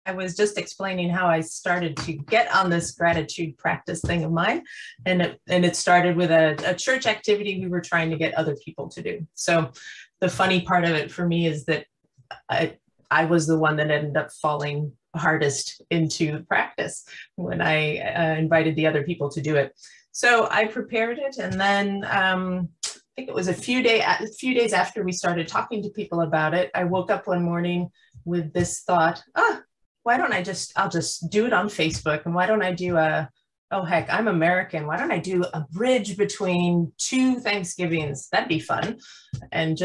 I was just explaining how I started to get on this gratitude practice thing of mine. And it started with a church activity we were trying to get other people to do. So the funny part of it for me is that I was the one that ended up falling hardest into the practice when I invited the other people to do it. So I prepared it, and then I think it was a few days after we started talking to people about it, I woke up one morning with this thought, why don't I'll just do it on Facebook, and why don't I do oh heck, I'm American, why don't I do a bridge between 2 Thanksgivings? That'd be fun. And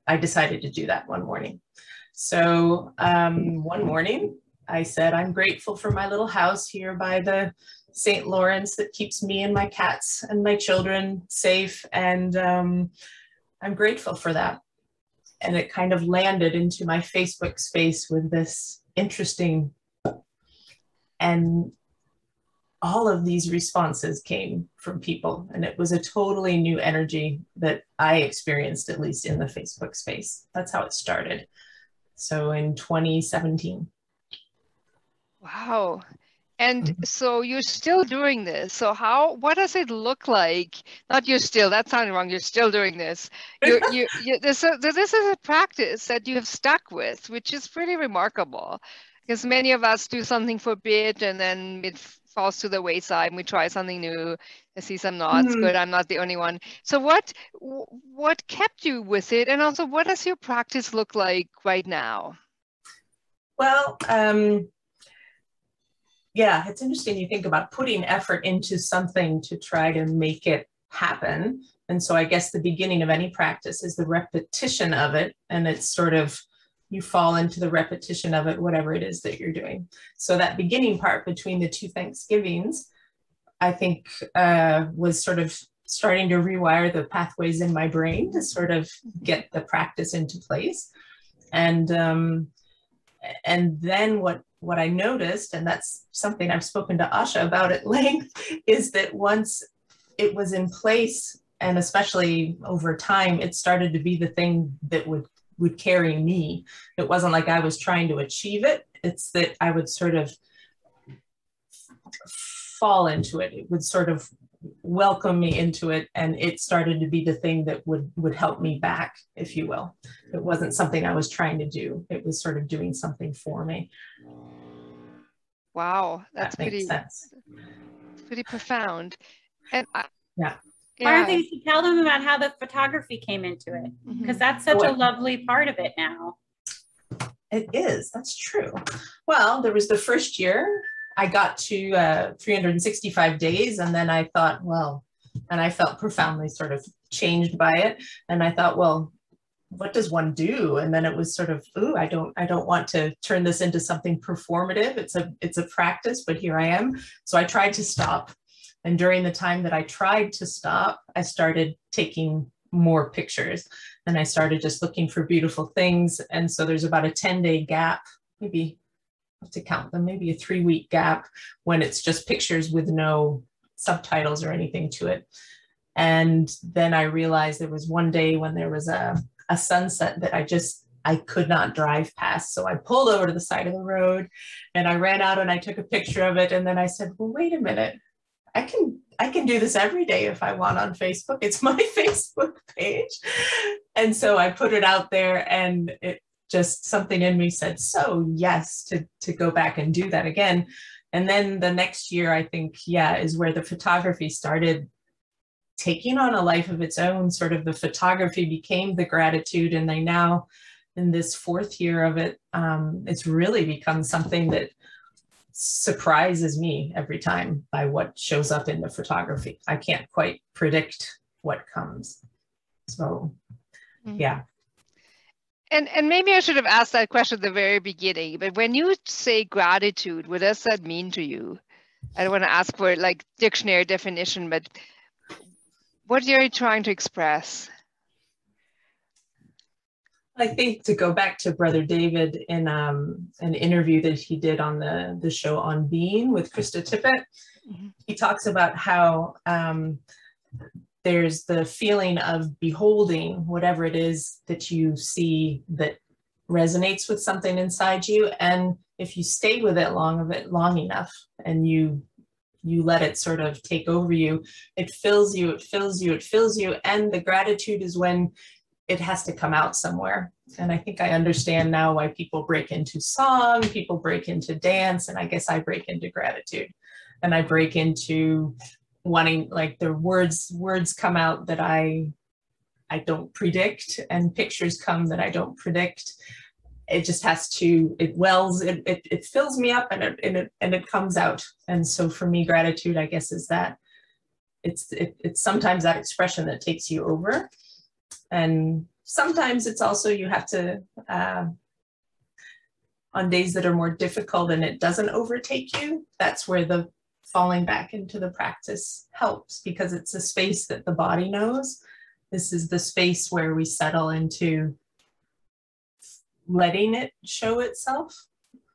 I decided to do that one morning. So one morning I said, I'm grateful for my little house here by the St. Lawrence that keeps me and my cats and my children safe. And I'm grateful for that. And it kind of landed into my Facebook space with this interesting, and all of these responses came from people. And it was a totally new energy that I experienced, at least in the Facebook space. That's how it started. So in 2017. Wow. And so you're still doing this. So what does it look like? Not you're still, that sounded wrong. You're still doing this. This is a practice that you have stuck with, which is pretty remarkable, because many of us do something for a bit and then it falls to the wayside and we try something new. I see some nods. Good, I'm not the only one. So what kept you with it? And also, what does your practice look like right now? Well, yeah, it's interesting. You think about putting effort into something to try to make it happen. And so I guess the beginning of any practice is the repetition of it. And it's sort of, you fall into the repetition of it, whatever it is that you're doing. So that beginning part between the 2 Thanksgivings, I think was sort of starting to rewire the pathways in my brain to sort of get the practice into place. And then what I noticed, and that's something I've spoken to Asha about at length, is that once it was in place, and especially over time, it started to be the thing that would carry me. It wasn't like I was trying to achieve it. It's that I would sort of fall into it. It would sort of welcome me into it, and it started to be the thing that would help me back, if you will. It wasn't something I was trying to do. It was sort of doing something for me. Wow, that's that makes sense. Pretty profound. And yeah. Martha, you should tell them about how the photography came into it, because that's such a lovely part of it now. It is. That's true. Well, there was the first year I got to 365 days, and then I thought, well, and I felt profoundly sort of changed by it. And I thought, well, what does one do? And then it was sort of, ooh, I don't want to turn this into something performative. It's a practice, but here I am. So I tried to stop. And during the time that I tried to stop, I started taking more pictures, and I started just looking for beautiful things. And so there's about a 10-day gap, maybe I have to count them, maybe a 3-week gap, when it's just pictures with no subtitles or anything to it. And then I realized there was one day when there was a sunset that I could not drive past. So I pulled over to the side of the road and I ran out and I took a picture of it. And then I said, well, wait a minute, I can do this every day if I want on Facebook. It's my Facebook page. And so I put it out there, and it just, something in me said, so yes, to go back and do that again. And then the next year, I think, is where the photography started taking on a life of its own. Sort of the photography became the gratitude. And I now, in this 4th year of it, it's really become something that surprises me every time by what shows up in the photography. I can't quite predict what comes. So, yeah. And maybe I should have asked that question at the very beginning, but when you say gratitude, what does that mean to you? I don't want to ask for like dictionary definition, but what are you trying to express? I think, to go back to Brother David in an interview that he did on the show On Being with Krista Tippett, he talks about how there's the feeling of beholding whatever it is that you see that resonates with something inside you. And if you stay with it long enough, and you let it sort of take over you, it fills you, it fills you, it fills you. And the gratitude is when it has to come out somewhere. And I think I understand now why people break into song, people break into dance, and I guess I break into gratitude. And I break into wanting, like, the words come out that I don't predict, and pictures come that I don't predict. It just has to, it wells, it fills me up, and it comes out. And so for me, gratitude, I guess, is that it's sometimes that expression that takes you over. And sometimes it's also, you have to, on days that are more difficult and it doesn't overtake you, that's where the falling back into the practice helps, because it's a space that the body knows. This is the space where we settle into letting it show itself.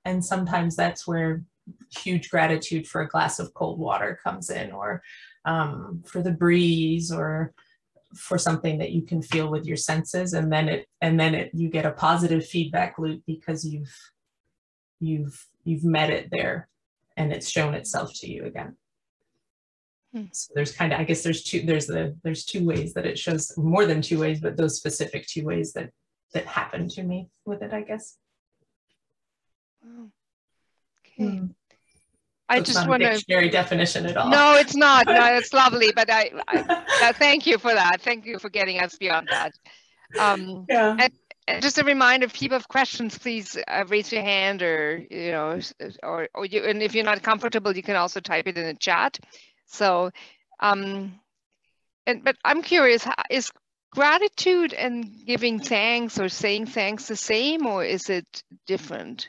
And sometimes that's where huge gratitude for a glass of cold water comes in, or for the breeze, or for something that you can feel with your senses. And then you get a positive feedback loop, because you've met it there, and it's shown itself to you again. So there's kind of, I guess there's two ways that it shows, more than two ways, but those specific two ways that happened to me with it, I guess. Wow. Okay. I just want to dictionary definition at all. No, it's not. No, it's lovely, but I thank you for that. Thank you for getting us beyond that. Yeah. And just a reminder, if people have questions, please raise your hand, or or you. And if you're not comfortable, you can also type it in the chat. So, but I'm curious: is gratitude and giving thanks or saying thanks the same, or is it different?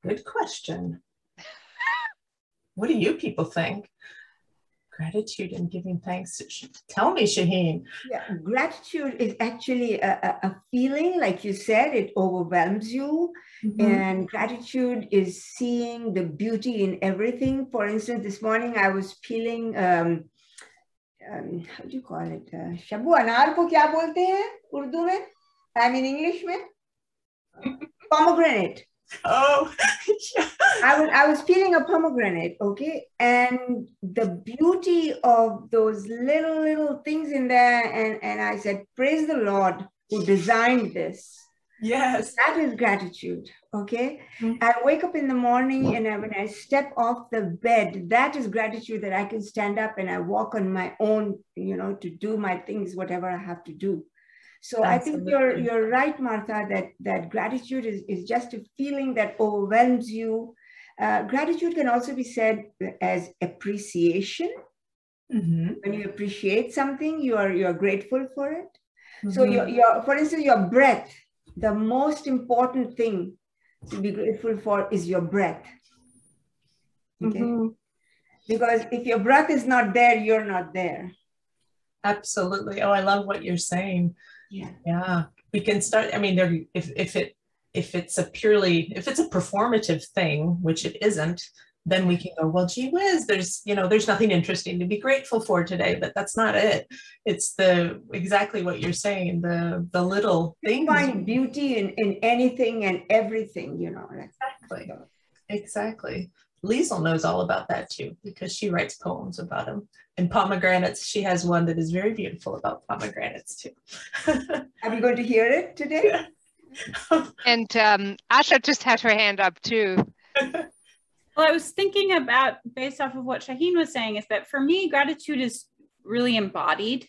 Good question. What do you people think? Gratitude and giving thanks. Tell me, Shaheen. Yeah, gratitude is actually a feeling, like you said, it overwhelms you. Mm-hmm. And gratitude is seeing the beauty in everything. For instance, this morning I was peeling, how do you call it? Shabu anar ko kya bolte hain Urdu mein? I mean English mein? Pomegranate. Oh, yeah. I was peeling a pomegranate, okay, and the beauty of those little things in there, and I said, praise the Lord who designed this. Yes, that is gratitude. Okay, I wake up in the morning, and when I step off the bed, that is gratitude, that I can stand up and I walk on my own, to do my things, whatever I have to do. So absolutely. I think you're right, Martha, that gratitude is just a feeling that overwhelms you. Gratitude can also be said as appreciation. Mm-hmm. When you appreciate something, you are grateful for it. Mm-hmm. So for instance, your breath, the most important thing to be grateful for is your breath. Okay. Mm-hmm. Because if your breath is not there, you're not there. Absolutely. Oh, I love what you're saying. Yeah. We can start. I mean, if it's a performative thing, which it isn't, then we can go, well, gee whiz, there's nothing interesting to be grateful for today, but that's not it. It's exactly what you're saying, the little things. Find beauty in anything and everything, Exactly. Liesl knows all about that too, because she writes poems about them. And pomegranates, she has one that is very beautiful about pomegranates too. Are we going to hear it today? Yeah. And Asha just had her hand up too. Well, I was thinking about, based off of what Shaheen was saying, is that for me, gratitude is really embodied.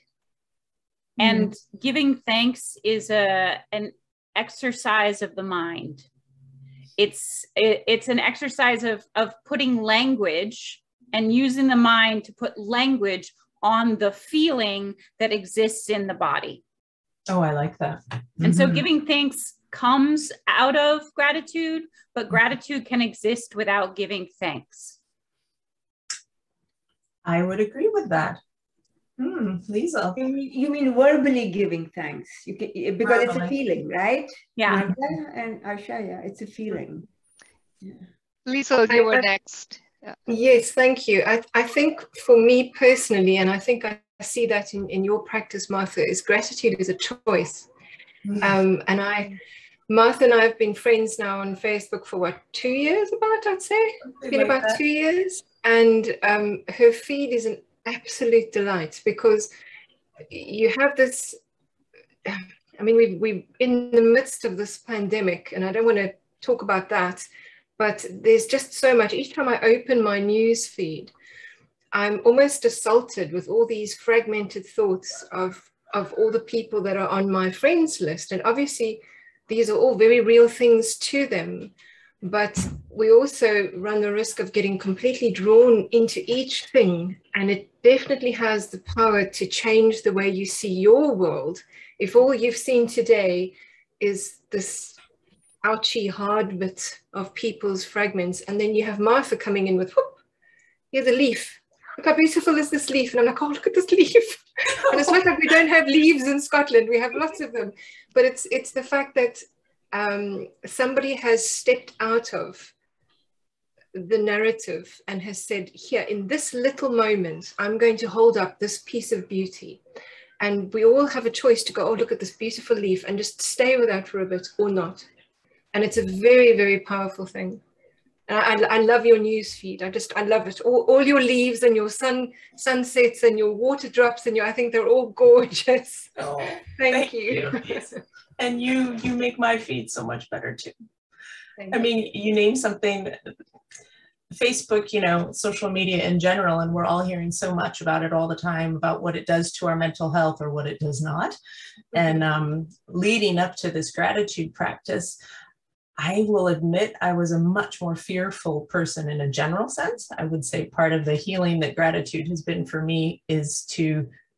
And giving thanks is an exercise of the mind. It's an exercise of putting language and using the mind to put language on the feeling that exists in the body. Oh, I like that. And so giving thanks comes out of gratitude, but gratitude can exist without giving thanks. I would agree with that. Liesl. You mean verbally giving thanks? You can, because it's a feeling, right? Yeah. Martha and Asha, yeah, it's a feeling. Yeah. Liesl, you were next. Yeah. Yes, thank you. I think for me personally, and I think I see that in your practice, Martha, is gratitude is a choice. And Martha and I have been friends now on Facebook for what, 2 years about, I'd say? It's been about 2 years. And her feed is an absolute delight because you have this, I mean, we're in the midst of this pandemic, and I don't want to talk about that, but there's just so much. Each time I open my news feed, I'm almost assaulted with all these fragmented thoughts of all the people that are on my friends list. And obviously, these are all very real things to them. But we also run the risk of getting completely drawn into each thing. And it definitely has the power to change the way you see your world. If all you've seen today is this ouchy, hard bit of people's fragments, and then you have Martha coming in with, whoop, here's a leaf. Look how beautiful is this leaf? And I'm like, oh, look at this leaf. And it's not like we don't have leaves in Scotland. We have lots of them. But it's the fact that somebody has stepped out of the narrative and has said, here, in this little moment, I'm going to hold up this piece of beauty. And we all have a choice to go, oh, look at this beautiful leaf, and just stay with that for a bit or not. And it's a very, very powerful thing. And I love your news feed. I love it. All your leaves and your sunsets and your water drops and I think they're all gorgeous. Oh, thank you. And you make my feed so much better too. Thank I mean, you name something, Facebook, you know, social media in general, and we're all hearing so much about it all the time, about what it does to our mental health or what it does not. And leading up to this gratitude practice, I will admit I was a much more fearful person in a general sense. I would say part of the healing that gratitude has been for me is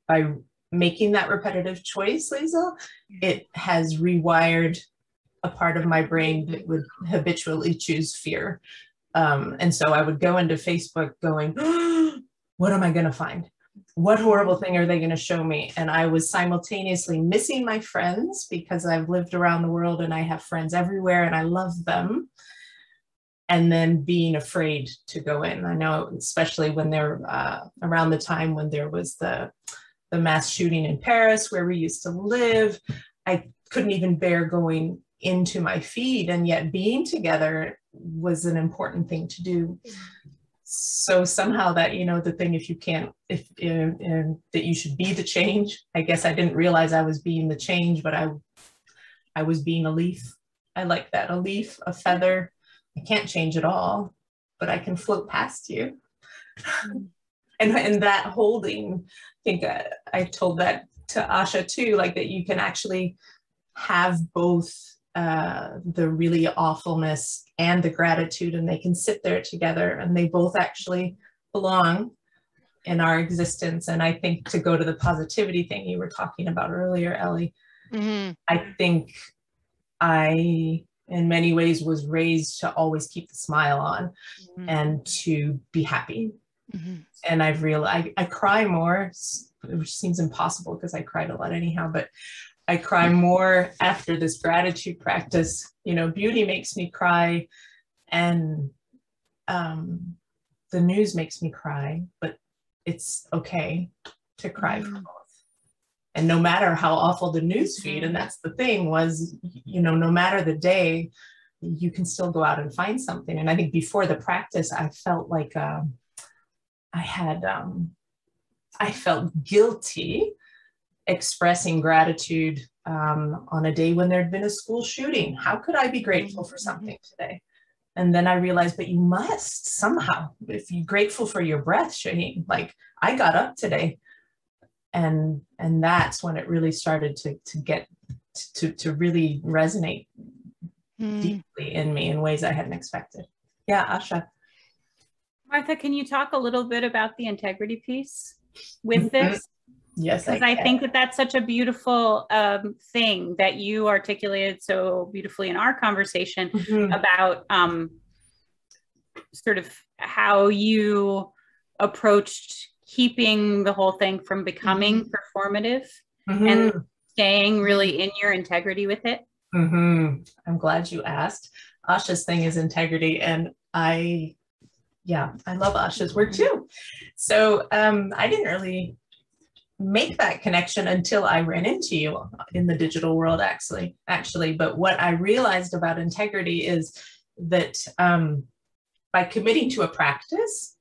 by making that repetitive choice, Liesl, it has rewired a part of my brain that would habitually choose fear. And so I would go into Facebook going, oh, what am I going to find? What horrible thing are they going to show me? And I was simultaneously missing my friends because I've lived around the world and I have friends everywhere and I love them. And then being afraid to go in. I know, especially when they're around the time when there was the mass shooting in Paris where we used to live, I couldn't even bear going into my feed, and yet being together was an important thing to do. So somehow that, you know, the thing, if you can't, that you should be the change. I guess I didn't realize I was being the change, but I was being a leaf. I like that, a leaf, a feather. I can't change it all, but I can float past you. And that holding, I think I told that to Asha too, like that you can actually have both the really awfulness and the gratitude, and they can sit there together, and they both actually belong in our existence. And I think, to go to the positivity thing you were talking about earlier, Ellie, I think I, in many ways, was raised to always keep the smile on and to be happy. And I've realized I cry more, which seems impossible because I cried a lot anyhow, but I cry more after this gratitude practice. You know, beauty makes me cry, and the news makes me cry, but it's okay to cry for both. And no matter how awful the news feed, and that's the thing, was, you know, no matter the day, you can still go out and find something. And I think before the practice, I felt like I felt guilty expressing gratitude on a day when there'd been a school shooting. How could I be grateful for something today? And then I realized, but you must somehow, if you're grateful for your breath, Shaheen, like I got up today, and that's when it really started to get to really resonate deeply in me in ways I hadn't expected. Yeah, Asha. Martha, can you talk a little bit about the integrity piece with this? Yes, because I think that that's such a beautiful thing that you articulated so beautifully in our conversation about sort of how you approached keeping the whole thing from becoming performative and staying really in your integrity with it. I'm glad you asked. Asha's thing is integrity, and I love Asha's work too. So I didn't really make that connection until I ran into you in the digital world, actually. But what I realized about integrity is that by committing to a practice,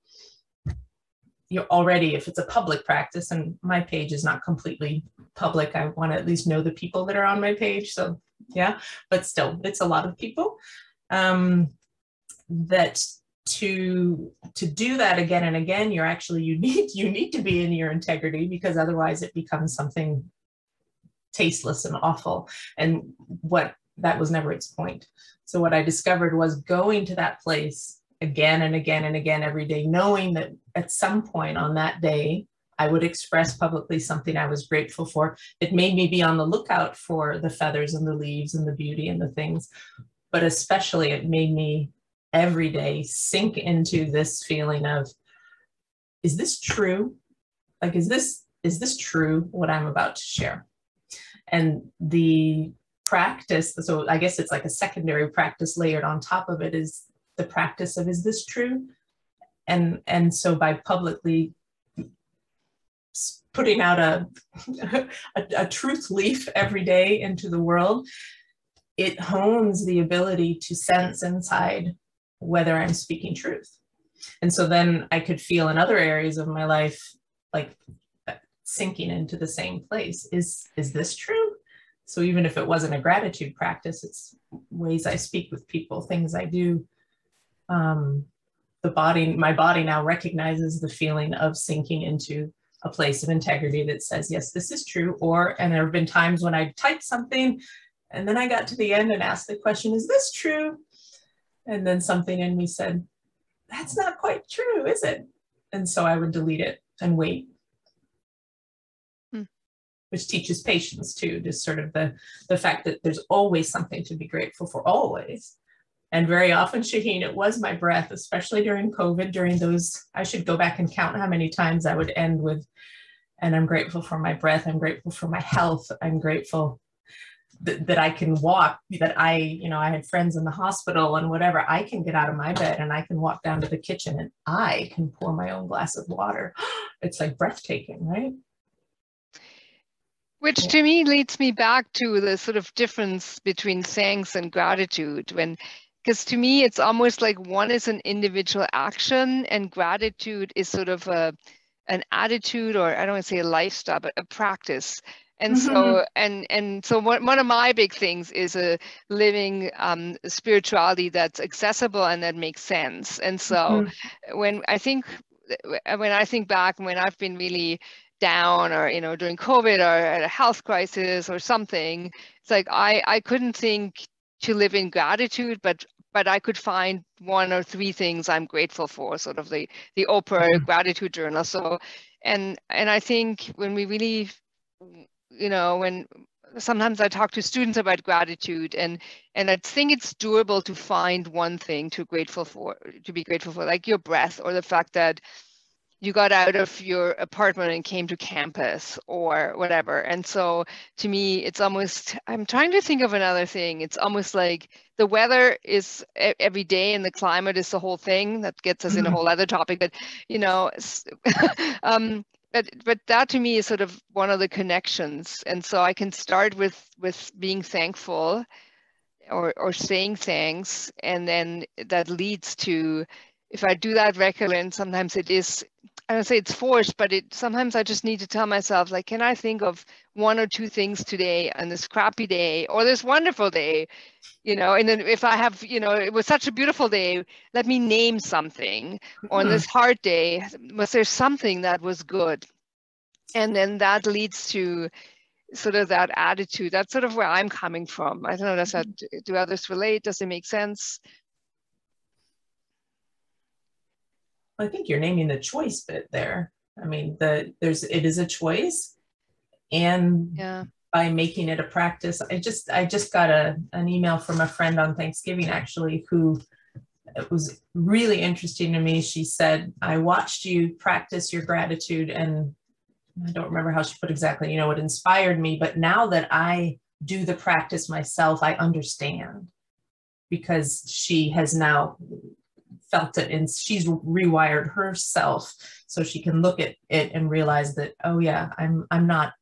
you're already, if it's a public practice, and my page is not completely public, I want to at least know the people that are on my page. So yeah, but still, it's a lot of people. That to do that again and again, you're actually, you need to be in your integrity, because otherwise it becomes something tasteless and awful. And that was never its point. So what I discovered was going to that place again and again and again every day, knowing that at some point on that day, I would express publicly something I was grateful for. It made me be on the lookout for the feathers and the leaves and the beauty and the things, but especially it made me every day sink into this feeling of, is this true? Like, is this true, what I'm about to share? And the practice, so I guess it's like a secondary practice layered on top of it, is the practice of, is this true? And so by publicly putting out a truth leaf every day into the world, it hones the ability to sense inside whether I'm speaking truth. And so then I could feel in other areas of my life, like sinking into the same place. Is this true? So even if it wasn't a gratitude practice, it's ways I speak with people, things I do. My body now recognizes the feeling of sinking into a place of integrity that says, yes, this is true. And there have been times when I typed something and then I got to the end and asked the question, is this true? And then something in me said, that's not quite true, is it? And so I would delete it and wait. Which teaches patience too, just sort of the fact that there's always something to be grateful for, always. And very often, Shaheen, it was my breath, especially during COVID, during those, I should go back and count how many times I would end with, and I'm grateful for my breath, I'm grateful for my health, I'm grateful that I can walk, that I had friends in the hospital and whatever, I can get out of my bed and I can walk down to the kitchen and I can pour my own glass of water. It's like breathtaking, right? Which to me leads me back to the sort of difference between thanks and gratitude. Because to me, it's almost like one is an individual action and gratitude is sort of an attitude, or I don't want to say a lifestyle, but a practice. And so, and so one of my big things is a living spirituality that's accessible and that makes sense. And so when I think back, when I've been really down, or during COVID, or at a health crisis or something, it's like I couldn't think to live in gratitude, but I could find one or three things I'm grateful for, sort of the Oprah gratitude journal. So and I think when we really, when sometimes I talk to students about gratitude, and I think it's doable to find one thing to be grateful for, like your breath, or the fact that you got out of your apartment and came to campus, or whatever. And so to me, it's almost, I'm trying to think of another thing. It's almost like the weather is every day and the climate is the whole thing. That gets us in a whole other topic, but but that to me is sort of one of the connections. And so I can start with being thankful, or saying thanks, and then that leads to, if I do that regularly, and sometimes it is, I don't say it's forced, but sometimes I just need to tell myself, like, can I think of one or two things today on this crappy day or this wonderful day, and then if I have, it was such a beautiful day, let me name something. On this hard day, was there something that was good? And then that leads to sort of that attitude. That's sort of where I'm coming from. I don't know, do others relate? Does it make sense? I think you're naming the choice bit there. I mean, it is a choice, and by making it a practice, I just got an email from a friend on Thanksgiving, actually, who, it was really interesting to me. She said, I watched you practice your gratitude, and I don't remember how she put exactly, it inspired me, but now that I do the practice myself, I understand, because she has now felt it, and she's rewired herself so she can look at it and realize that, oh yeah, I'm not,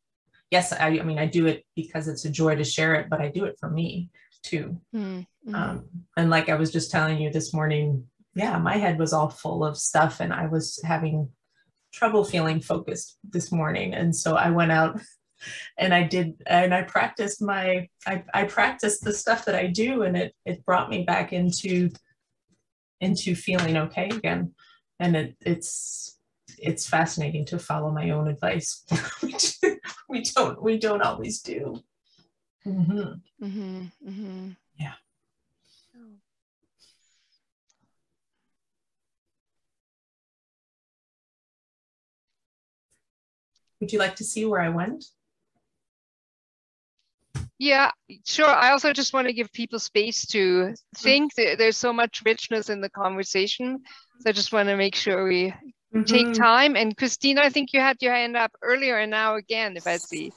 yes, I mean, I do it because it's a joy to share it, but I do it for me too. Mm-hmm. And like I was just telling you this morning, yeah, my head was all full of stuff and I was having trouble feeling focused this morning. And so I went out and I practiced I practiced the stuff that I do, and it brought me back into feeling okay again. And it's fascinating to follow my own advice, which we don't always do. Mm-hmm. Mm-hmm. Mm-hmm. Yeah. Would you like to see where I went? Yeah, sure. I also just want to give people space to think. There's so much richness in the conversation. So I just want to make sure we take time. And Christina, I think you had your hand up earlier and now again, if I see.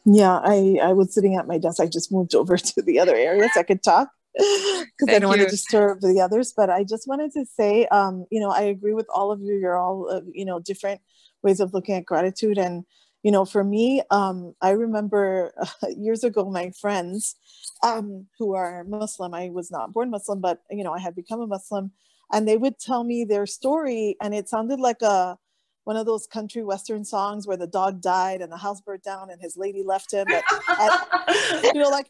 Yeah, I was sitting at my desk. I just moved over to the other area so I could talk because I don't want to disturb the others. But I just wanted to say, I agree with all of you. You're all, different ways of looking at gratitude. And, for me, I remember years ago, my friends who are Muslim, I was not born Muslim, but, I had become a Muslim, and they would tell me their story. And it sounded like one of those country Western songs where the dog died and the house burnt down and his lady left him. But, like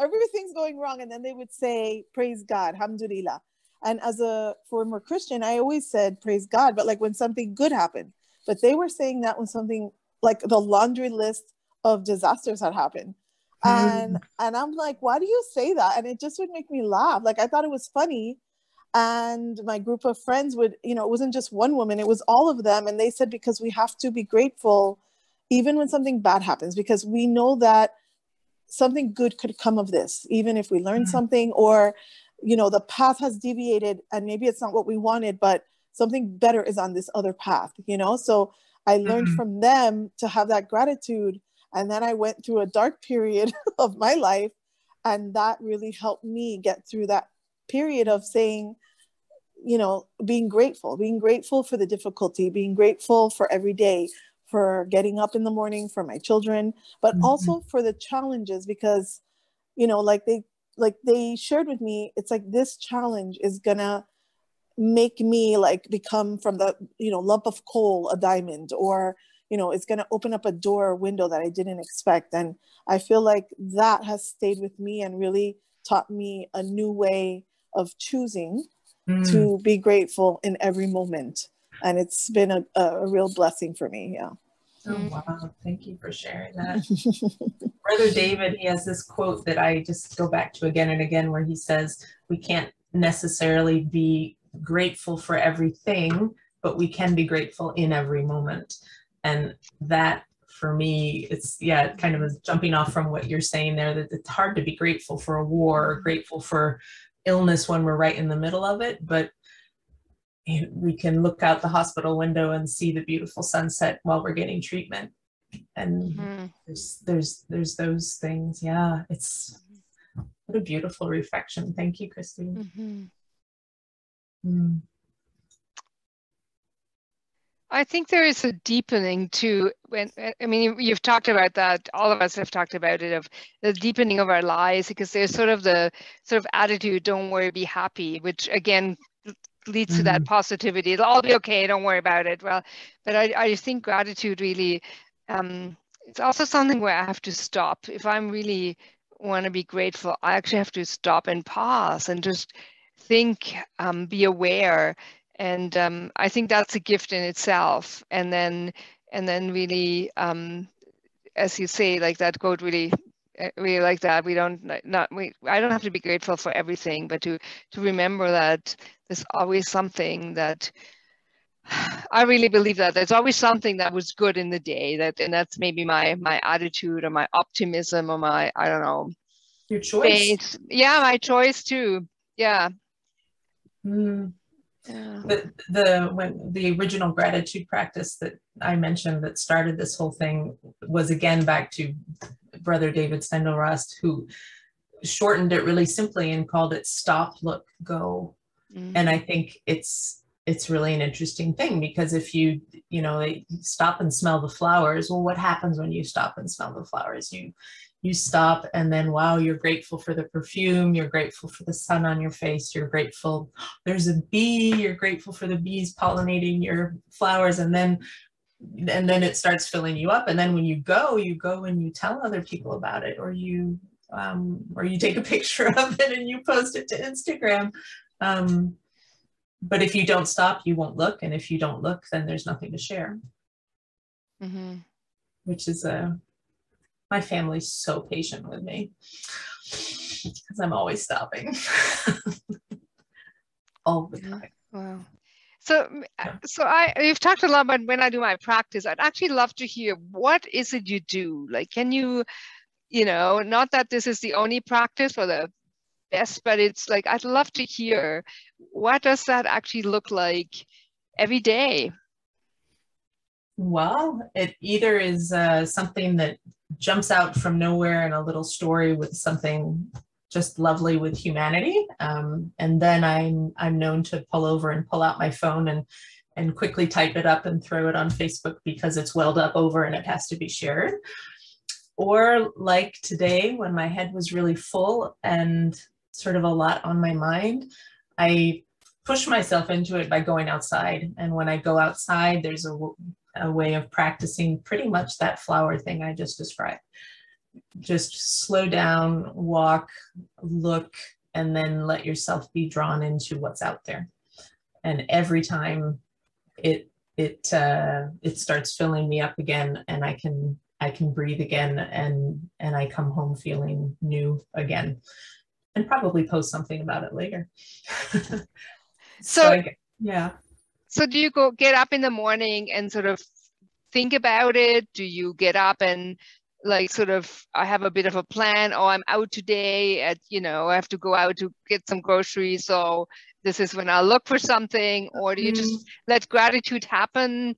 everything's going wrong. And then they would say, praise God, alhamdulillah. And as a former Christian, I always said, praise God. But like when something good happened, but they were saying that when something like the laundry list of disasters had happened. And I'm like, why do you say that? And it just would make me laugh. Like, I thought it was funny. And my group of friends would, it wasn't just one woman, it was all of them. And they said, because we have to be grateful, even when something bad happens, because we know that something good could come of this, even if we learn something, or, the path has deviated and maybe it's not what we wanted, but something better is on this other path, So I learned from them to have that gratitude. And then I went through a dark period of my life, and that really helped me get through that period of saying, being grateful for the difficulty, being grateful for every day, for getting up in the morning, for my children, but also for the challenges, because, like they shared with me, it's like this challenge is gonna make me like become from the, lump of coal, a diamond, or, it's going to open up a door or window that I didn't expect. And I feel like that has stayed with me and really taught me a new way of choosing to be grateful in every moment. And it's been a real blessing for me. Yeah. Oh, wow. Thank you for sharing that. Brother David, he has this quote that I just go back to again and again, where he says, we can't necessarily be grateful for everything, but we can be grateful in every moment. And that, for me, it's, it kind of is jumping off from what you're saying there, that it's hard to be grateful for a war, or grateful for illness when we're right in the middle of it, but we can look out the hospital window and see the beautiful sunset while we're getting treatment. And there's those things. Yeah, it's what a beautiful reflection. Thank you, Christine. I think there is a deepening too. You've talked about that. All of us have talked about it, of the deepening of our lives, because there's sort of the attitude, don't worry, be happy, which again leads to that positivity. It'll all be okay, don't worry about it. Well, but I think gratitude really, it's also something where I have to stop. If I'm really want to be grateful, I actually have to stop and pause and just think, be aware. And I think that's a gift in itself. And then really, as you say, like that quote, really like that. I don't have to be grateful for everything, but to remember that there's always something that I really believe that there's always something that was good in the day, and that's maybe my attitude, or my optimism, or my, I don't know, your choice. Faith. Yeah, my choice too. Yeah. When the original gratitude practice that I mentioned that started this whole thing was again back to Brother David Steindl-Rast, who shortened it really simply and called it stop, look, go. And I think it's really an interesting thing, because if you stop and smell the flowers, well, what happens when you stop and smell the flowers? You stop, and then, wow, you're grateful for the perfume, you're grateful for the sun on your face, you're grateful there's a bee, you're grateful for the bees pollinating your flowers, and then it starts filling you up. And then when you go and you tell other people about it, or you take a picture of it and you post it to Instagram. But if you don't stop, you won't look. And if you don't look, then there's nothing to share. Mm-hmm. Which is my family's so patient with me, because I'm always stopping. All the time. Wow. So you've talked a lot about when I do my practice. I'd actually love to hear, what is it you do? Like, can you, not that this is the only practice or the best, but it's like, I'd love to hear, what does that actually look like every day? Well, it either is something that jumps out from nowhere in a little story with something just lovely with humanity. And then I'm known to pull over and pull out my phone and quickly type it up and throw it on Facebook, because it's welled up over and it has to be shared. Or like today, when my head was really full and sort of a lot on my mind, I push myself into it by going outside. And when I go outside, there's a way of practicing pretty much that flower thing I just described. Just slow down, walk, look, and then let yourself be drawn into what's out there. And every time it starts filling me up again, and I can breathe again, and I come home feeling new again, and probably post something about it later. So do you get up in the morning and sort of think about it? Do you get up and like sort of, I have a bit of a plan, oh, I'm out today I have to go out to get some groceries, so this is when I'll look for something? Or do you just let gratitude happen?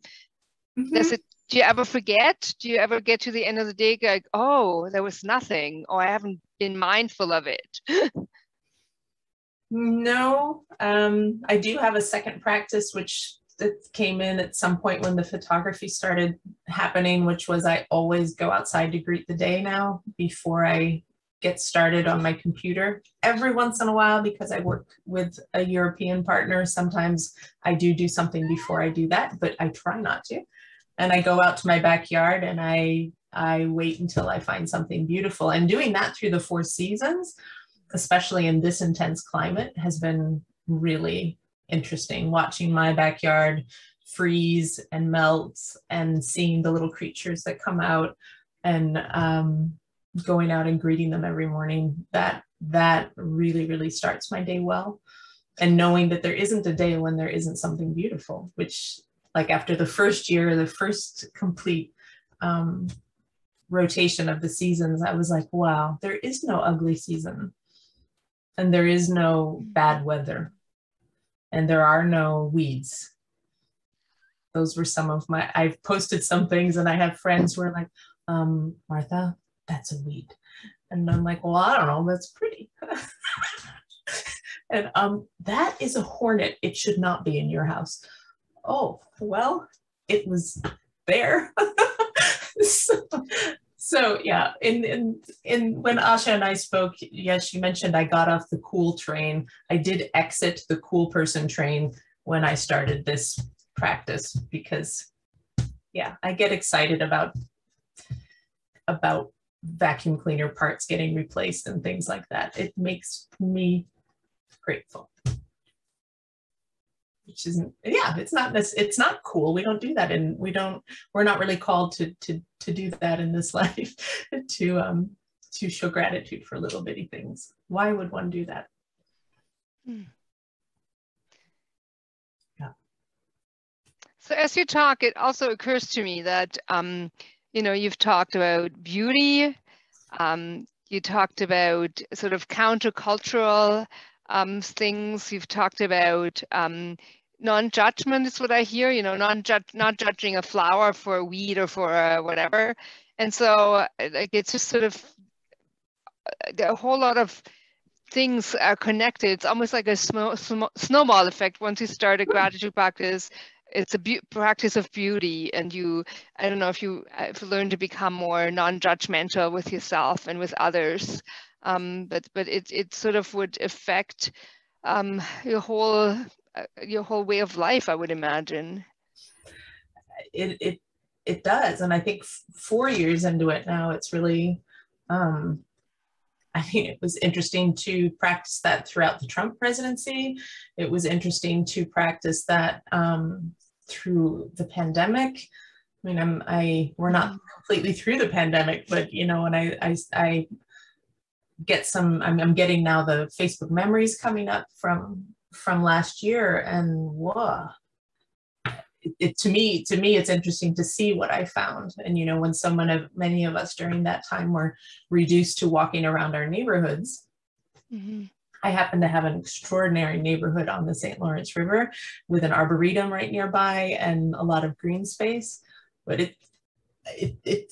Do you ever forget? Do you ever get to the end of the day like, oh, there was nothing, or I haven't been mindful of it? No, I do have a second practice, which came in at some point when the photography started happening, which was I always go outside to greet the day now before I get started on my computer. Every once in a while, because I work with a European partner, sometimes I do something before I do that, but I try not to. And I go out to my backyard and I wait until I find something beautiful. And doing that through the 4 seasons, especially in this intense climate, has been really interesting, watching my backyard freeze and melt and seeing the little creatures that come out, and going out and greeting them every morning. That really, really starts my day well. And knowing that there isn't a day when there isn't something beautiful, which, like, after the first year, the first complete rotation of the seasons, I was like, wow, there is no ugly season, and there is no bad weather, and there are no weeds. Those were some of I've posted some things, and I have friends who are like, Martha, that's a weed. And I'm like, well, I don't know, that's pretty. And that is a hornet. It should not be in your house. Oh, well, it was there. So yeah, in when Asha and I spoke, yes, she mentioned I got off the cool train. I did exit the cool person train when I started this practice, because yeah, I get excited about vacuum cleaner parts getting replaced and things like that. It makes me grateful. Which isn't, yeah, it's not cool. We don't do that, and we're not really called to do that in this life, to show gratitude for little bitty things. Why would one do that? Yeah. So as you talk, it also occurs to me that you've talked about beauty, you talked about sort of countercultural things. You've talked about non-judgment is what I hear, not judging a flower for a weed or for whatever. And so like, it's just sort of a whole lot of things are connected. It's almost like a snowball effect. Once you start a gratitude practice, it's a practice of beauty, and I don't know if you learn to become more non-judgmental with yourself and with others, but it sort of would affect your whole way of life, I would imagine. It does, and I think 4 years into it now, it's really I mean, it was interesting to practice that throughout the Trump presidency. It was interesting to practice that through the pandemic. I mean, we're not completely through the pandemic, but you know, and I get I'm getting now the Facebook memories coming up from last year, and whoa. To me, it's interesting to see what I found. And, you know, when many of us during that time were reduced to walking around our neighborhoods, I happen to have an extraordinary neighborhood on the St. Lawrence River with an arboretum right nearby and a lot of green space. But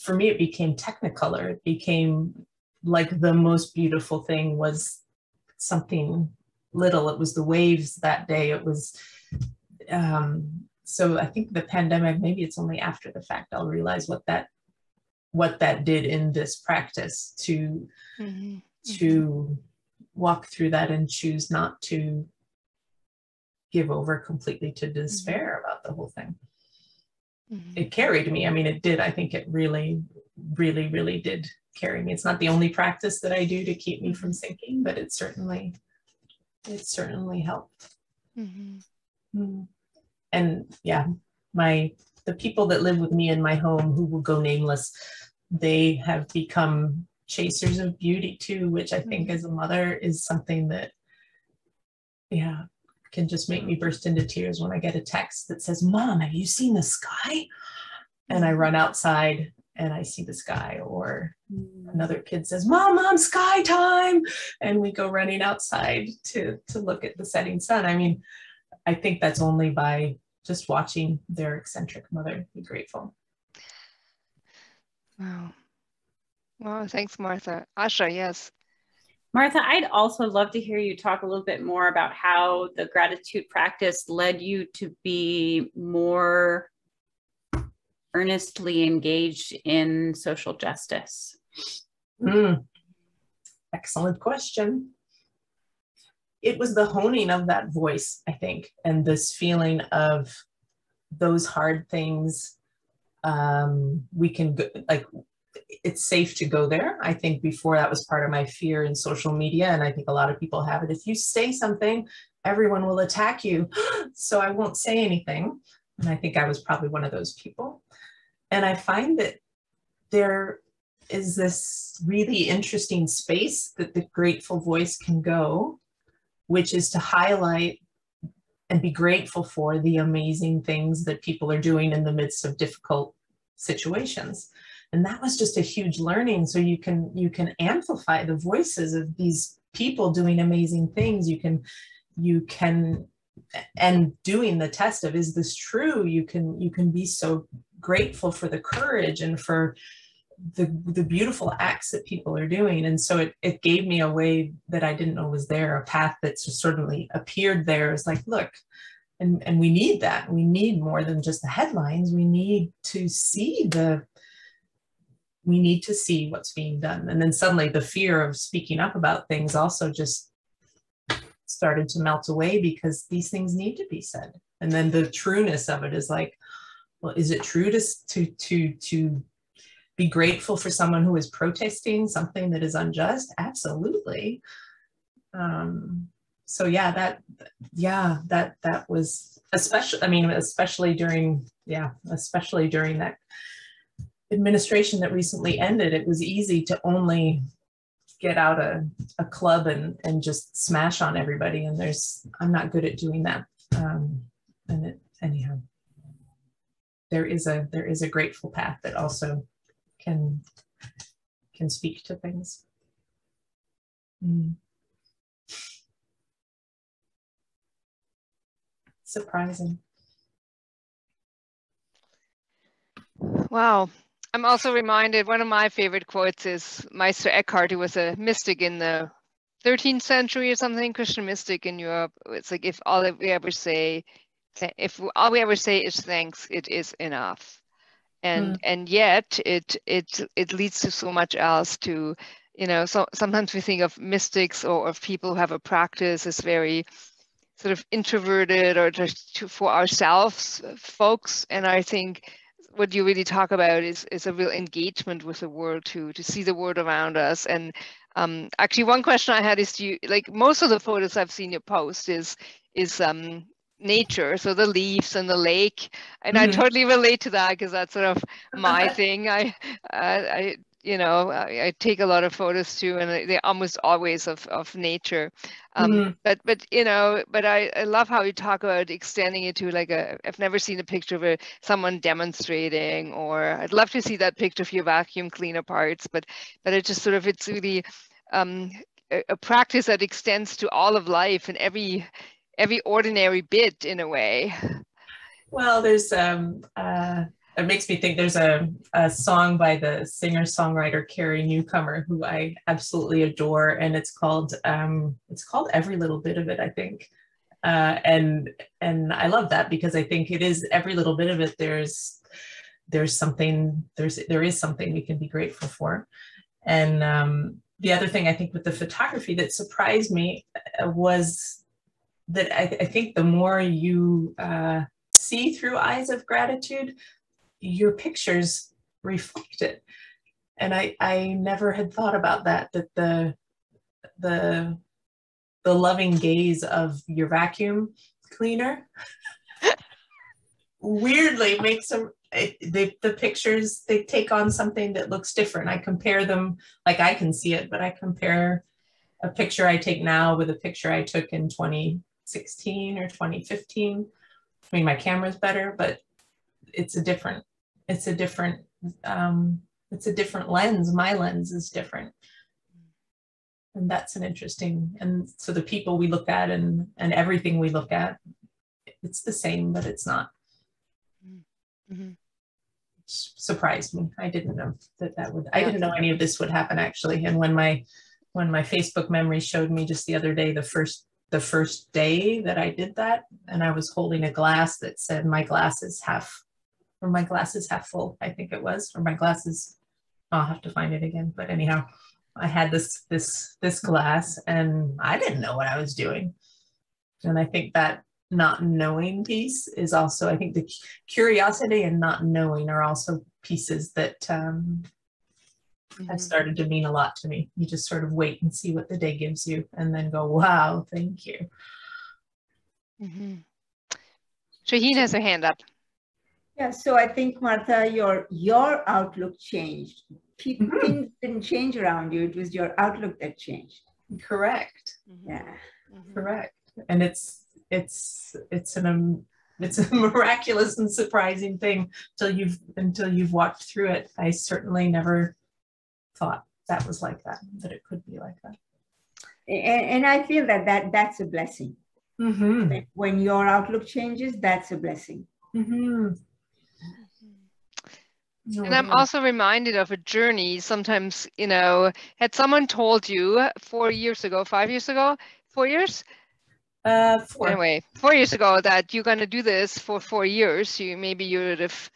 for me, it became technicolor. It became like the most beautiful thing was something little. It was the waves that day. It was, so I think the pandemic, maybe it's only after the fact I'll realize what that did in this practice to walk through that and choose not to give over completely to despair about the whole thing. It carried me. I mean, it did. I think it really, really, really did carry me. It's not the only practice that I do to keep me from sinking, but it certainly helped. And yeah, the people that live with me in my home, who will go nameless, they have become chasers of beauty too, which I think as a mother is something that, yeah, can just make me burst into tears when I get a text that says, "Mom, have you seen the sky?" And I run outside and I see the sky. Or another kid says, Mom, sky time. And we go running outside to look at the setting sun. I mean, I think that's only by just watching their eccentric mother be grateful. Wow. Wow, thanks, Martha. Asha, yes. Martha, I'd also love to hear you talk a little bit more about how the gratitude practice led you to be more earnestly engaged in social justice. Excellent question. It was the honing of that voice, I think, and this feeling of those hard things. We can go, like, it's safe to go there. I think before that was part of my fear in social media, and I think a lot of people have it. If you say something, everyone will attack you, so I won't say anything. And I think I was probably one of those people. And I find that there is this really interesting space that the grateful voice can go, which is to highlight and be grateful for the amazing things that people are doing in the midst of difficult situations. And that was just a huge learning. So you can amplify the voices of these people doing amazing things. You can, and doing the test of, is this true? You can be so grateful for the courage and for the beautiful acts that people are doing. And so it gave me a way that I didn't know was there, a path that certainly appeared there. It's like, look, and we need that. We need more than just the headlines. We need to see what's being done. And then suddenly the fear of speaking up about things also just started to melt away, because these things need to be said. And then the trueness of it is like, well, is it true to be grateful for someone who is protesting something that is unjust? Absolutely. So yeah, that was especially during that administration that recently ended. It was easy to only get out a club and just smash on everybody. And I'm not good at doing that. Anyhow, there is a grateful path that also can speak to things. Surprising. Wow. I'm also reminded, one of my favorite quotes is Meister Eckhart, who was a mystic in the 13th century or something, Christian mystic in Europe. It's like if all we ever say is thanks, it is enough. And yet it leads to so much else. To, you know, so sometimes we think of mystics or of people who have a practice as very sort of introverted or just for ourselves folks. And I think what you really talk about is a real engagement with the world, to see the world around us. And actually, one question I had is, do you, like, most of the photos I've seen you post is nature, so the leaves and the lake, and I totally relate to that, because that's sort of my thing. I you know, I take a lot of photos too, and they're almost always of nature. But you know, but I love how you talk about extending it to, like, I've never seen a picture of someone demonstrating, or I'd love to see that picture of your vacuum cleaner parts, but it just sort of, it's really a practice that extends to all of life and every ordinary bit, in a way. Well, there's it makes me think, there's a song by the singer-songwriter Carrie Newcomer, who I absolutely adore, and it's called Every Little Bit of It, I think. And I love that, because I think it is every little bit of it. There is something we can be grateful for. And the other thing I think with the photography that surprised me was that I think the more you see through eyes of gratitude, your pictures reflect it. And I never had thought about that the loving gaze of your vacuum cleaner weirdly makes them, the pictures, they take on something that looks different. I compare them, like, I can see it, but I compare a picture I take now with a picture I took in 2016 or 2015. I mean, my camera's better, but it's a different lens. My lens is different. And that's an interesting, and so the people we look at and everything we look at, it's the same, but it's not. Surprised me. I didn't know that would, I didn't know any of this would happen, actually. And when my Facebook memory showed me just the other day, the first day that I did that, and I was holding a glass that said, my glass is half full, I think it was, or my glass is, I'll have to find it again. But anyhow, I had this glass, and I didn't know what I was doing. And I think that not knowing piece is also, I think the curiosity and not knowing are also pieces that have started to mean a lot to me. You just sort of wait and see what the day gives you, and then go, wow, thank you. Shaheen has her hand up. Yeah, so I think, Martha, your outlook changed. Things didn't change around you. It was your outlook that changed. Correct. Yeah. Correct. And it's a miraculous and surprising thing until you've walked through it. I certainly never thought that was like that it could be like that. And I feel that's a blessing. When your outlook changes, that's a blessing. And I'm also reminded of a journey. Sometimes, you know, had someone told you 4 years ago, 5 years ago, 4 years? 4. Anyway, 4 years ago, that you're going to do this for 4 years, maybe you would have,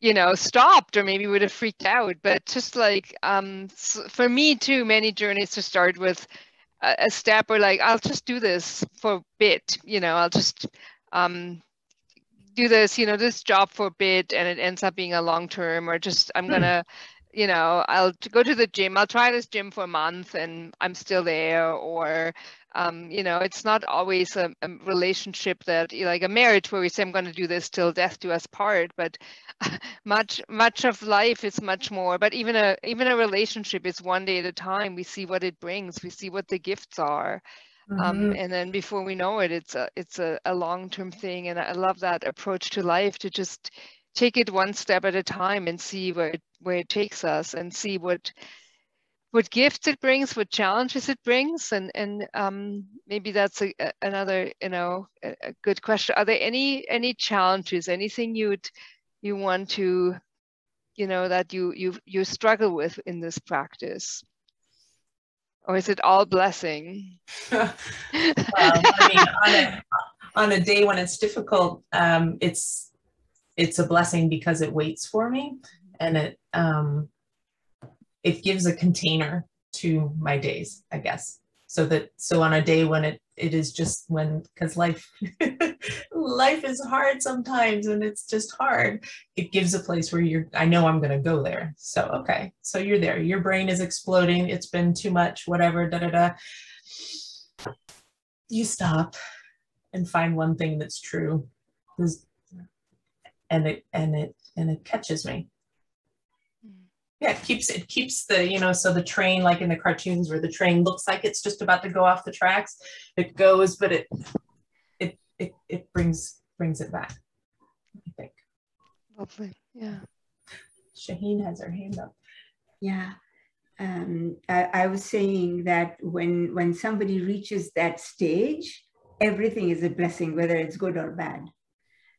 you know, stopped, or maybe would have freaked out. But just like, for me too, many journeys to start with a step, or like, I'll just do this for a bit, you know, I'll just do this, you know, this job for a bit, and it ends up being a long term, or just I'm gonna, you know, I'll go to the gym, I'll try this gym for a month and I'm still there. Or you know, it's not always a relationship that, like a marriage, where we say I'm going to do this till death do us part. But much of life is much more. But even a relationship is one day at a time. We see what it brings, we see what the gifts are. And then before we know it, it's a long-term thing. And I love that approach to life, to just take it one step at a time and see where it takes us, and see what gifts it brings, what challenges it brings. And maybe that's another, you know, a good question. Are there any challenges, anything you want to, you know, that you struggle with in this practice? Or is it all blessing? Well, I mean, on a day when it's difficult, it's a blessing because it waits for me, and it gives a container to my days, I guess. So on a day when it is just because life is hard sometimes, and it's just hard, it gives a place where I know I'm going to go there. So, okay, so you're there, your brain is exploding, it's been too much, whatever, you stop and find one thing that's true, and it catches me. Yeah, it keeps the, so the train, like in the cartoons where the train looks like it's just about to go off the tracks, it goes, but it brings it back, I think. Lovely. Yeah. Shaheen has her hand up. Yeah. I was saying that when somebody reaches that stage, everything is a blessing, whether it's good or bad.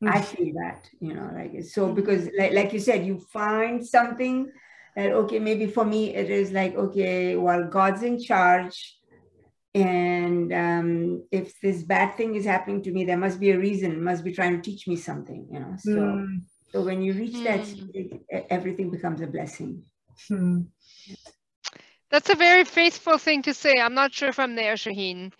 I feel that, so, because like you said, you find something that, okay, maybe for me, it is like, okay, well, God's in charge. And if this bad thing is happening to me, there must be a reason, must be trying to teach me something, So when you reach that stage, everything becomes a blessing. That's a very faithful thing to say. I'm not sure if I'm there, Shaheen.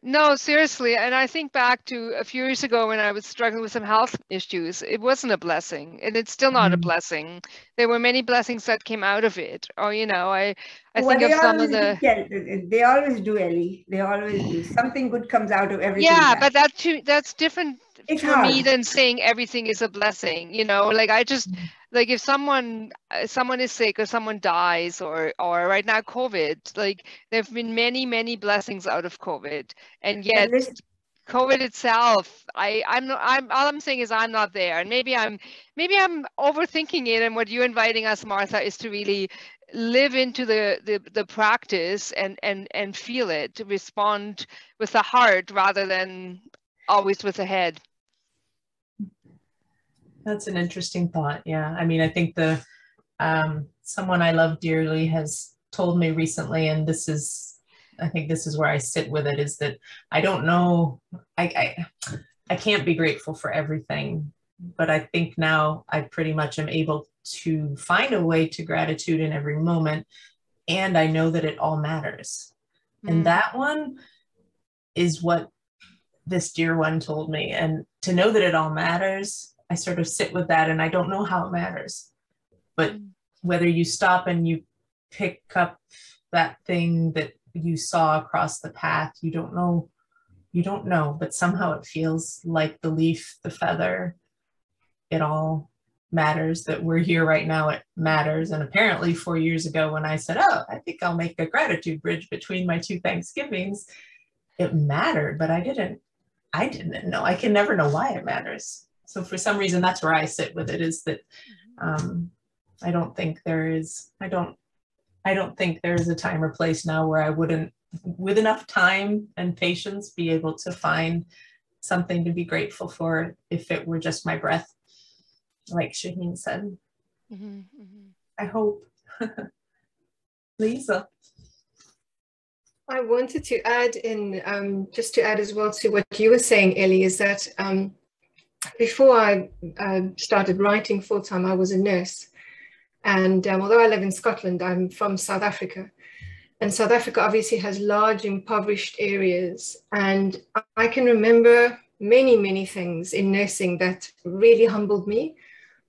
No, seriously. And I think back to a few years ago when I was struggling with some health issues. It wasn't a blessing, and it's still not a blessing. There were many blessings that came out of it. Or, I think of some of the... They always do, Ellie. They always do. Something good comes out of everything. Yeah, but that's different for me hard. than saying everything is a blessing. Like I just... Like if someone is sick or someone dies or right now COVID, like there have been many blessings out of COVID, and yet COVID itself, all I'm saying is I'm not there, and maybe I'm overthinking it. And what you're inviting us, Martha, is to really live into the practice and feel it, to respond with the heart rather than always with the head. That's an interesting thought. Yeah. I mean, I think someone I love dearly has told me recently, and I think this is where I sit with it, is that I don't know, I can't be grateful for everything, but I think now I pretty much am able to find a way to gratitude in every moment. And I know that it all matters. And that one is what this dear one told me. And to know that it all matters, I sort of sit with that, and I don't know how it matters. But whether you stop and you pick up that thing that you saw across the path, you don't know, but somehow it feels like the leaf, the feather, it all matters, that we're here right now, it matters. And apparently 4 years ago when I said, oh, I think I'll make a gratitude bridge between my two Thanksgivings, it mattered, but I didn't know. I can never know why it matters. So for some reason, that's where I sit with it, is that I don't think there is a time or place now where I wouldn't, with enough time and patience, be able to find something to be grateful for if it were just my breath, like Shaheen said. I hope. Lisa. I wanted to add in, just to add as well to what you were saying, Ellie, is that before I started writing full-time, I was a nurse. And although I live in Scotland, I'm from South Africa. And South Africa obviously has large impoverished areas. And I can remember many things in nursing that really humbled me.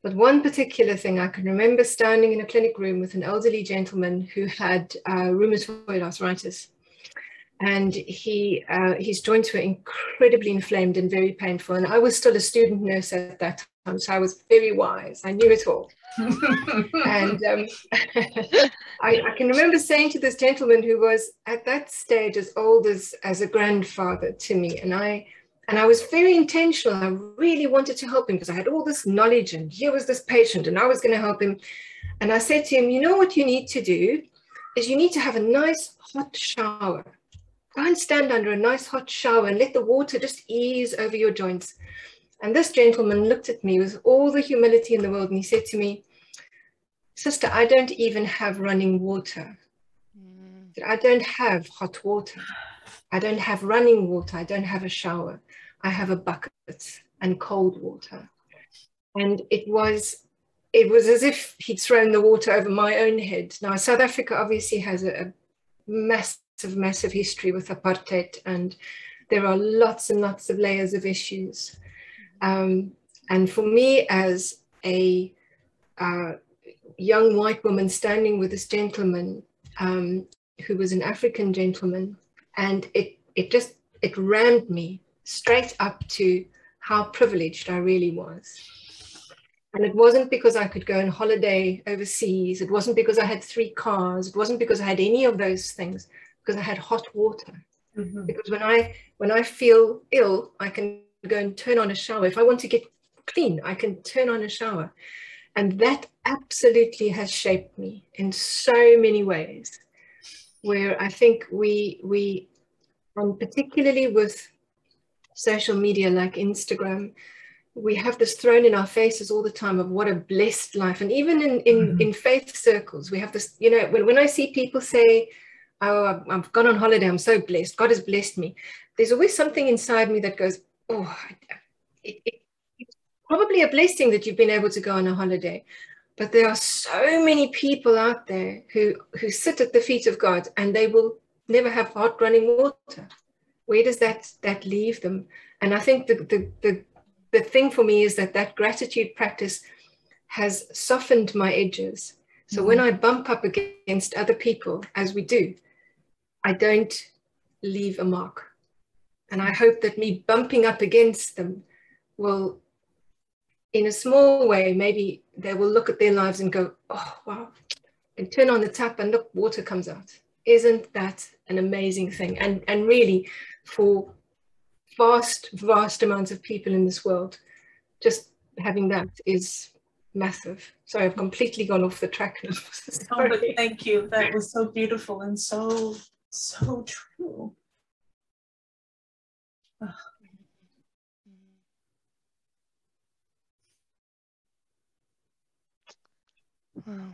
But one particular thing, I can remember standing in a clinic room with an elderly gentleman who had rheumatoid arthritis. And his joints were incredibly inflamed and very painful. And I was still a student nurse at that time, so I was very wise. I knew it all. And I can remember saying to this gentleman, who was at that stage as old as a grandfather to me, and I was very intentional. I really wanted to help him because I had all this knowledge, and here was this patient, and I was going to help him. And I said to him, you know what you need to do is you need to have a nice hot shower. Go and stand under a nice hot shower and let the water just ease over your joints. And this gentleman looked at me with all the humility in the world, and he said to me, sister, I don't even have running water. that I don't have hot water. I don't have running water. I don't have a shower. I have a bucket and cold water. And it was as if he'd thrown the water over my own head. Now, South Africa obviously has a massive history with apartheid, and there are lots and lots of layers of issues. And for me, as a young white woman standing with this gentleman who was an African gentleman, and it rammed me straight up to how privileged I really was. And it wasn't because I could go on holiday overseas. It wasn't because I had 3 cars. It wasn't because I had any of those things, because I had hot water. Mm-hmm. Because when I feel ill, I can go and turn on a shower. If I want to get clean, I can turn on a shower. And that absolutely has shaped me in so many ways, where I think we and particularly with social media like Instagram, we have this thrown in our faces all the time of what a blessed life. And even in faith circles, we have this, you know, when I see people say, oh, I've gone on holiday, I'm so blessed, God has blessed me, there's always something inside me that goes, oh, it's probably a blessing that you've been able to go on a holiday. But there are so many people out there who sit at the feet of God and they will never have hot running water. Where does that leave them? And I think the thing for me is that gratitude practice has softened my edges. So when I bump up against other people, as we do, I don't leave a mark. And I hope that me bumping up against them will, in a small way, maybe they will look at their lives and go, oh, wow, and turn on the tap and look, water comes out. Isn't that an amazing thing? And really, for vast amounts of people in this world, just having that is massive. Sorry, I've completely gone off the track now. Oh, but thank you. That was so beautiful and so true. Oh. Wow.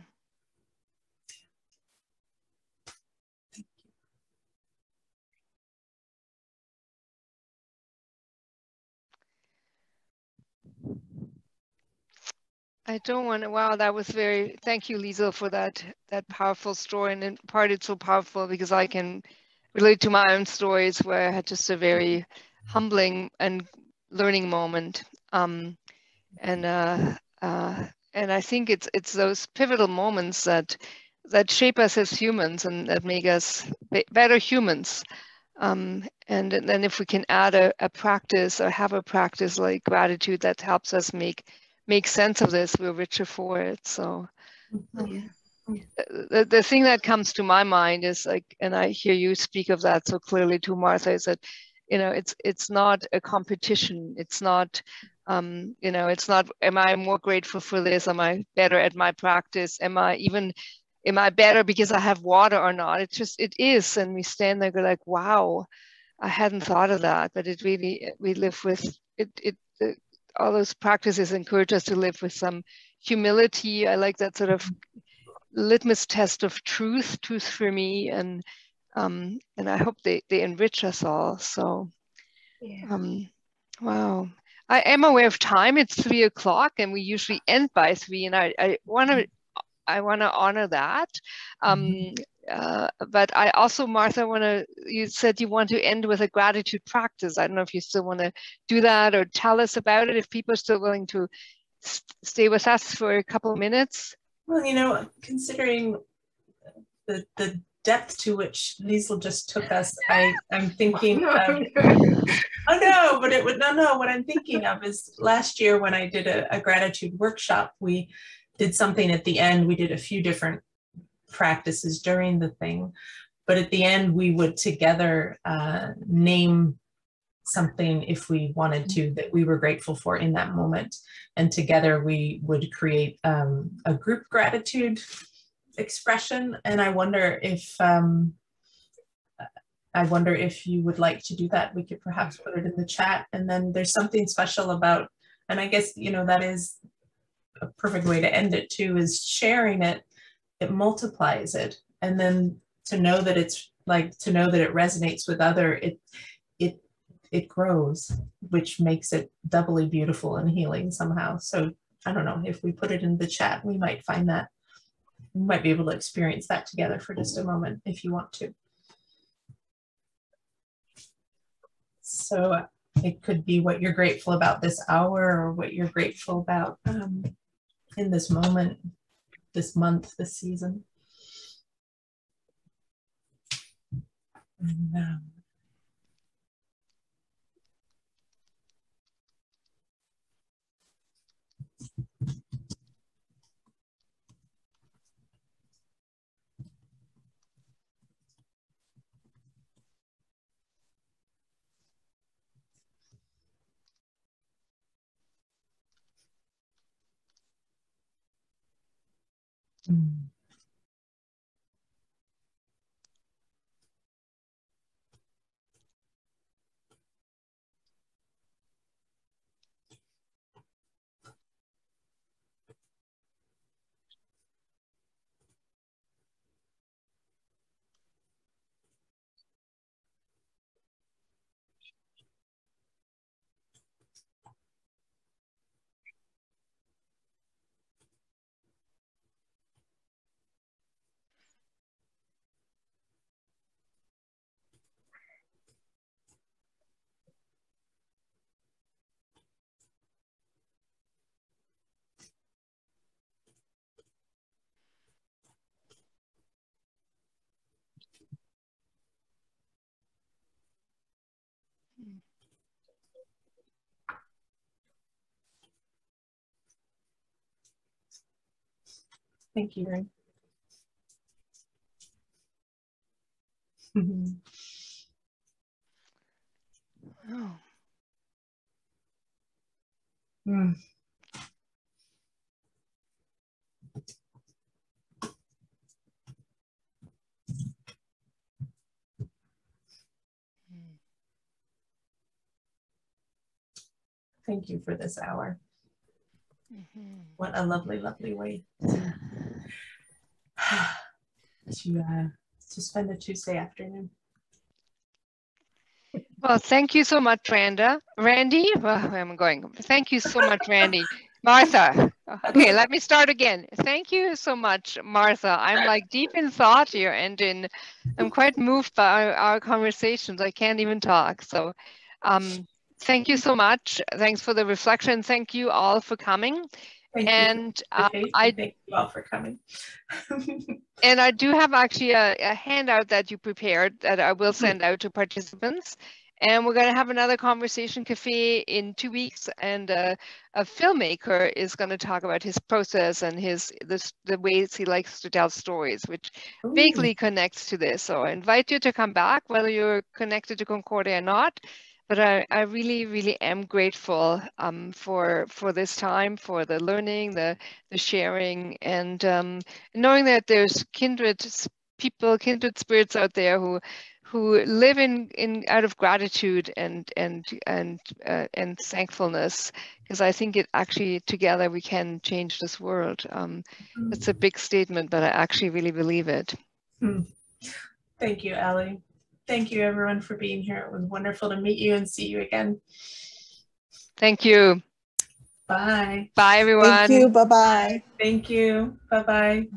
I don't want to, wow, that was very, thank you, Liesl, for that powerful story. And in part it's so powerful because I can relate to my own stories where I had just a very humbling and learning moment. And I think it's those pivotal moments that shape us as humans and that make us better humans. And then if we can add a practice or have a practice like gratitude that helps us make sense of this, we're richer for it. So the thing that comes to my mind is like, and I hear you speak of that so clearly too, Martha, is that, you know, it's not a competition. It's not, you know, it's not, am I more grateful for this? Am I better at my practice? Am I better because I have water or not? It's just, it is. And we stand there go like, wow, I hadn't thought of that, but it really, we live with it. All those practices encourage us to live with some humility. I like that sort of litmus test of truth for me, and I hope they enrich us all. So, yeah. Wow. I am aware of time. It's 3 o'clock, and we usually end by 3. And I want to honor that. But I also, Martha, you said you want to end with a gratitude practice. I don't know if you still want to do that or tell us about it, if people are still willing to stay with us for a couple of minutes. Well, you know, considering the depth to which Liesl just took us, I'm thinking of, what I'm thinking of is last year when I did a gratitude workshop, we did something at the end. We did a few different practices during the thing, but at the end we would together name something, if we wanted to, that we were grateful for in that moment, and together we would create a group gratitude expression. And I wonder if you would like to do that. We could perhaps put it in the chat. And then there's something special about, and I guess, you know, that is a perfect way to end it too, is sharing it. It multiplies it. And then to know that it's like, to know that it resonates with other, it grows, which makes it doubly beautiful and healing somehow. So I don't know, if we put it in the chat, we might find that, we might be able to experience that together for just a moment if you want to. So it could be what you're grateful about this hour, or what you're grateful about in this moment, this month, this season. And, thank you, Ray. Oh. Mm. Thank you for this hour. What a lovely, lovely way to spend a Tuesday afternoon. Well, thank you so much, Randy. Well, where am I going? Thank you so much, Randy. Martha. Okay, let me start again. Thank you so much, Martha. I'm like deep in thought here, and I'm quite moved by our conversations. I can't even talk. So thank you so much. Thanks for the reflection. Thank you all for coming. Thank and you. Thank you all for coming. And I do have actually a handout that you prepared that I will send out to participants. And we're going to have another conversation cafe in 2 weeks, and a filmmaker is going to talk about his process and the ways he likes to tell stories, which vaguely connects to this. So I invite you to come back, whether you're connected to Concordia or not. But I really, really am grateful for this time, for the learning, the sharing, and knowing that there's kindred people, kindred spirits out there who live out of gratitude and thankfulness, because I think it actually together we can change this world. It's a big statement, but I actually really believe it. Thank you, Allie. Thank you, everyone, for being here. It was wonderful to meet you and see you again. Thank you. Bye. Bye, everyone. Thank you. Bye-bye. Thank you. Bye-bye.